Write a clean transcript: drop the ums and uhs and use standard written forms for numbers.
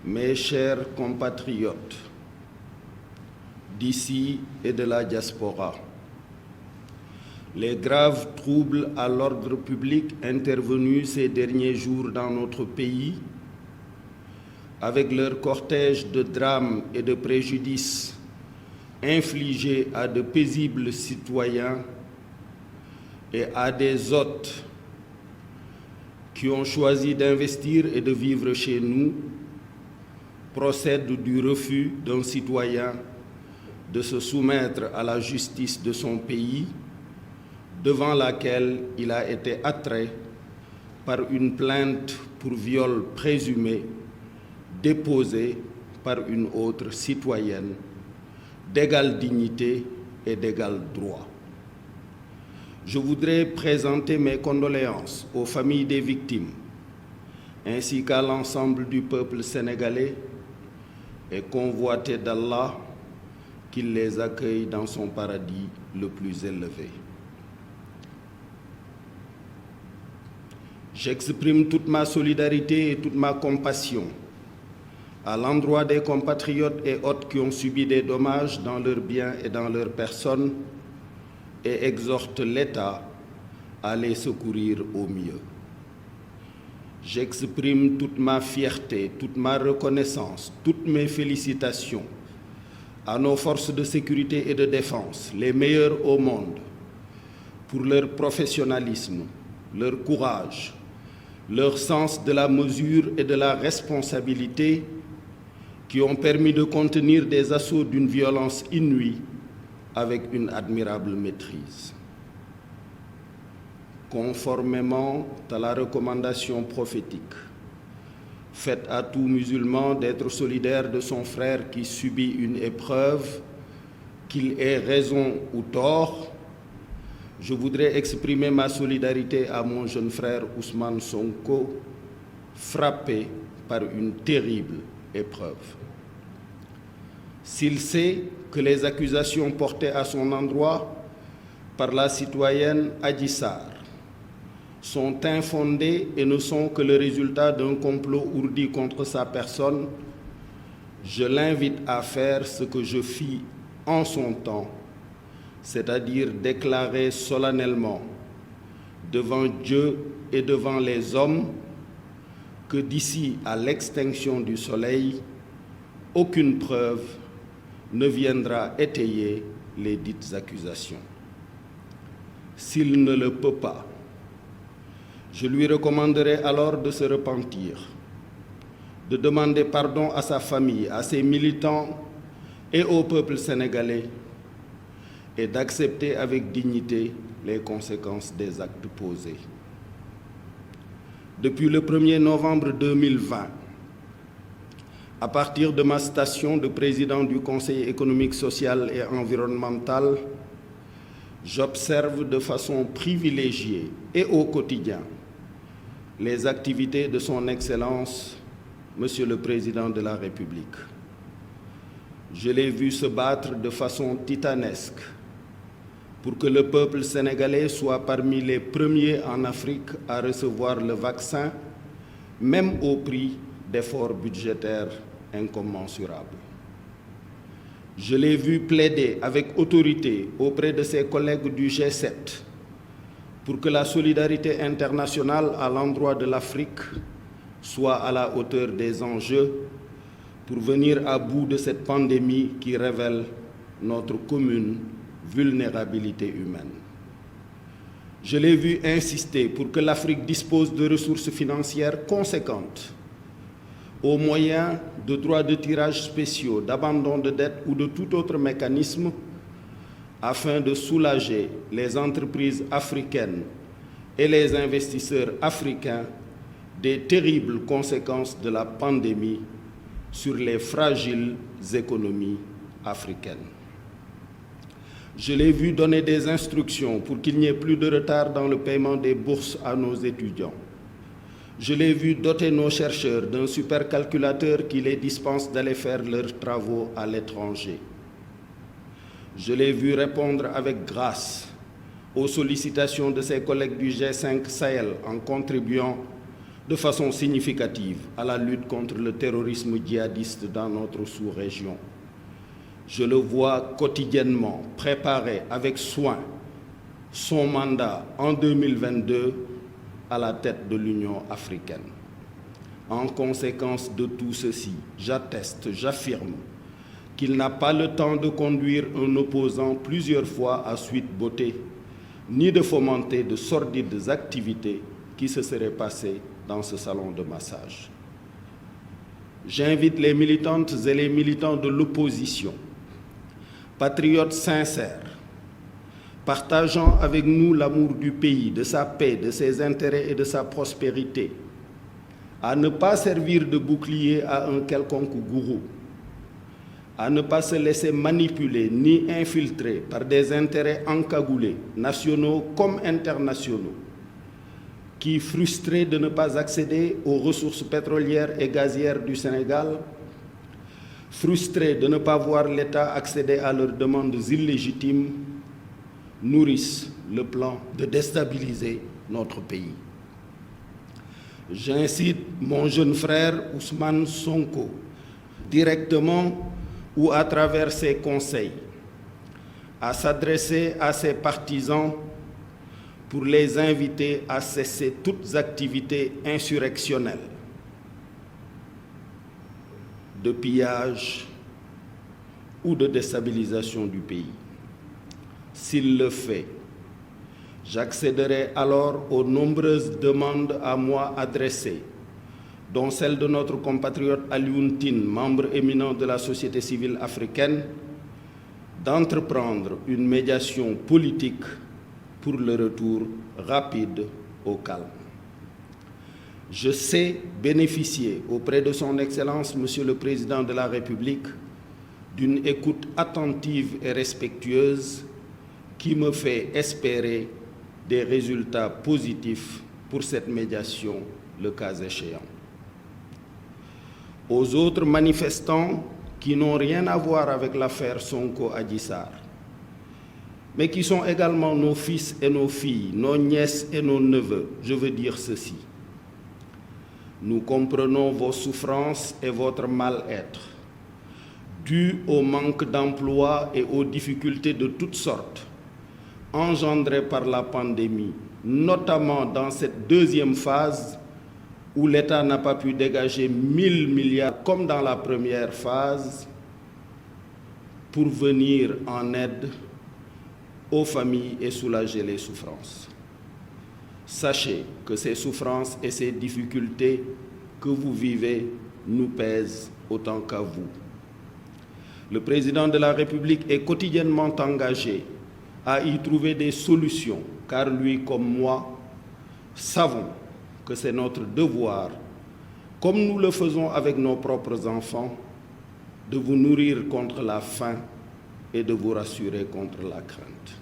mes chers compatriotes d'ici et de la diaspora, les graves troubles à l'ordre public intervenus ces derniers jours dans notre pays, avec leur cortège de drames et de préjudices infligés à de paisibles citoyens et à des hôtes qui ont choisi d'investir et de vivre chez nous, procèdent du refus d'un citoyen de se soumettre à la justice de son pays, devant laquelle il a été attrait par une plainte pour viol présumé déposée par une autre citoyenne d'égale dignité et d'égal droit. Je voudrais présenter mes condoléances aux familles des victimes, ainsi qu'à l'ensemble du peuple sénégalais, et convoiter d'Allah qu'il les accueille dans son paradis le plus élevé. J'exprime toute ma solidarité et toute ma compassion à l'endroit des compatriotes et hôtes qui ont subi des dommages dans leurs biens et dans leurs personnes et exhorte l'État à les secourir au mieux. J'exprime toute ma fierté, toute ma reconnaissance, toutes mes félicitations à nos forces de sécurité et de défense, les meilleures au monde, pour leur professionnalisme, leur courage, leur sens de la mesure et de la responsabilité qui ont permis de contenir des assauts d'une violence inouïe avec une admirable maîtrise. Conformément à la recommandation prophétique faite à tout musulman d'être solidaire de son frère qui subit une épreuve, qu'il ait raison ou tort, je voudrais exprimer ma solidarité à mon jeune frère Ousmane Sonko, frappé par une terrible épreuve. S'il sait que les accusations portées à son endroit par la citoyenne Adji Sarr sont infondées et ne sont que le résultat d'un complot ourdi contre sa personne, je l'invite à faire ce que je fis en son temps, c'est-à-dire déclarer solennellement devant Dieu et devant les hommes que d'ici à l'extinction du soleil, aucune preuve ne viendra étayer les dites accusations. S'il ne le peut pas, je lui recommanderai alors de se repentir, de demander pardon à sa famille, à ses militants et au peuple sénégalais et d'accepter avec dignité les conséquences des actes posés. Depuis le 1er novembre 2020, à partir de ma station de président du Conseil économique, social et environnemental, j'observe de façon privilégiée et au quotidien les activités de son Excellence, Monsieur le Président de la République. Je l'ai vu se battre de façon titanesque pour que le peuple sénégalais soit parmi les premiers en Afrique à recevoir le vaccin, même au prix d'efforts budgétaires incommensurables. Je l'ai vu plaider avec autorité auprès de ses collègues du G7 pour que la solidarité internationale à l'endroit de l'Afrique soit à la hauteur des enjeux pour venir à bout de cette pandémie qui révèle notre commune vulnérabilité humaine. Je l'ai vu insister pour que l'Afrique dispose de ressources financières conséquentes, au moyen de droits de tirage spéciaux, d'abandon de dette ou de tout autre mécanisme, afin de soulager les entreprises africaines et les investisseurs africains des terribles conséquences de la pandémie sur les fragiles économies africaines. Je l'ai vu donner des instructions pour qu'il n'y ait plus de retard dans le paiement des bourses à nos étudiants. Je l'ai vu doter nos chercheurs d'un supercalculateur qui les dispense d'aller faire leurs travaux à l'étranger. Je l'ai vu répondre avec grâce aux sollicitations de ses collègues du G5 Sahel en contribuant de façon significative à la lutte contre le terrorisme djihadiste dans notre sous-région. Je le vois quotidiennement préparer avec soin son mandat en 2022 à la tête de l'Union africaine. En conséquence de tout ceci, j'atteste, j'affirme qu'il n'a pas le temps de conduire un opposant plusieurs fois à Sweet Beauté, ni de fomenter de sordides activités qui se seraient passées dans ce salon de massage. J'invite les militantes et les militants de l'opposition, patriotes sincères, partageant avec nous l'amour du pays, de sa paix, de ses intérêts et de sa prospérité, à ne pas servir de bouclier à un quelconque gourou, à ne pas se laisser manipuler ni infiltrer par des intérêts encagoulés, nationaux comme internationaux, qui, frustrés de ne pas accéder aux ressources pétrolières et gazières du Sénégal, frustrés de ne pas voir l'État accéder à leurs demandes illégitimes, nourrissent le plan de déstabiliser notre pays. J'incite mon jeune frère Ousmane Sonko, directement ou à travers ses conseils, à s'adresser à ses partisans pour les inviter à cesser toutes activités insurrectionnelles, de pillage ou de déstabilisation du pays. S'il le fait, j'accéderai alors aux nombreuses demandes à moi adressées, dont celle de notre compatriote Alioune Tine, membre éminent de la société civile africaine, d'entreprendre une médiation politique pour le retour rapide au calme. Je sais bénéficier auprès de son Excellence, Monsieur le Président de la République, d'une écoute attentive et respectueuse qui me fait espérer des résultats positifs pour cette médiation, le cas échéant. Aux autres manifestants qui n'ont rien à voir avec l'affaire Sonko-Adji Sarr, mais qui sont également nos fils et nos filles, nos nièces et nos neveux, je veux dire ceci. Nous comprenons vos souffrances et votre mal-être, dus au manque d'emploi et aux difficultés de toutes sortes engendrées par la pandémie, notamment dans cette deuxième phase où l'État n'a pas pu dégager 1000 milliards comme dans la première phase pour venir en aide aux familles et soulager les souffrances. Sachez que ces souffrances et ces difficultés que vous vivez nous pèsent autant qu'à vous. Le président de la République est quotidiennement engagé à y trouver des solutions, car lui comme moi savons que c'est notre devoir, comme nous le faisons avec nos propres enfants, de vous nourrir contre la faim et de vous rassurer contre la crainte.